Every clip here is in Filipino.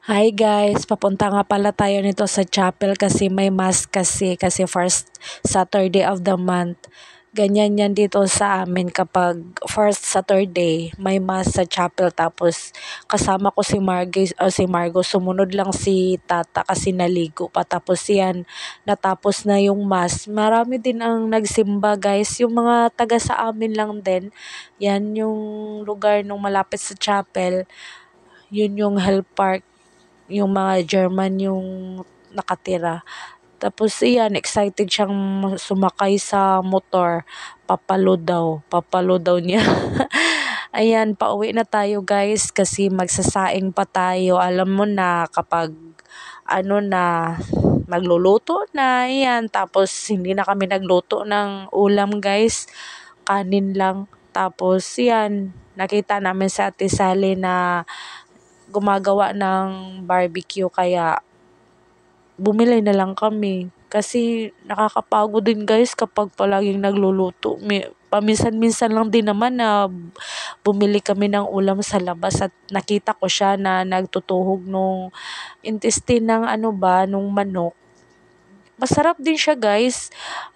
Hi guys, papunta nga pala tayo nito sa chapel kasi may mass kasi first Saturday of the month. Ganyan yan dito sa amin kapag first Saturday may mass sa chapel, tapos kasama ko si Margo, sumunod lang si Tata kasi naligo pa, tapos yan natapos na yung mass. Marami din ang nagsimba guys, yung mga taga sa amin lang din. Yan yung lugar nung malapit sa chapel, yun yung Hell Park, yung mga German yung nakatira. Tapos iyan, excited siyang sumakay sa motor. Papalo daw niya. Ayan, pauwi na tayo guys kasi magsasaing pa tayo. Alam mo na kapag ano na, magluluto na, ayan. Tapos hindi na kami nagluto ng ulam guys. Kanin lang. Tapos yan, nakita namin sa Ate Sally na gumagawa ng barbecue, kaya bumili na lang kami. Kasi nakakapagod din guys kapag palaging nagluluto. Paminsan-minsan lang din naman na bumili kami ng ulam sa labas, at nakita ko siya na nagtutuhog nung intestine ng nung manok. Masarap din siya guys.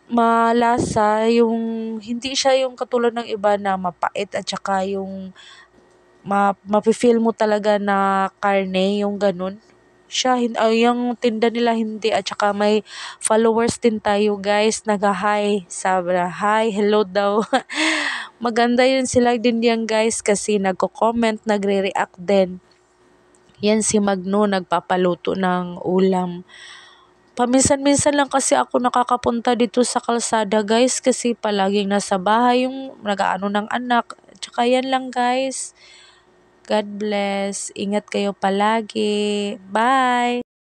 Malasa, yung hindi siya yung katulad ng iba na mapait, at saka yung mafe-feel mo talaga na karne, yung ganun. Siya, yung tinda nila hindi, at saka may followers din tayo guys, naga-hi, sabi na, hi, hello daw. Maganda yun sila din yan guys kasi nagko-comment, nagre-react din. Yan si Magno, nagpapaluto ng ulam. Paminsan-minsan lang kasi ako nakakapunta dito sa kalsada guys kasi palaging nasa bahay yung nag-aano ng anak. Tsaka yan lang guys. God bless. Ingat kayo palagi. Bye!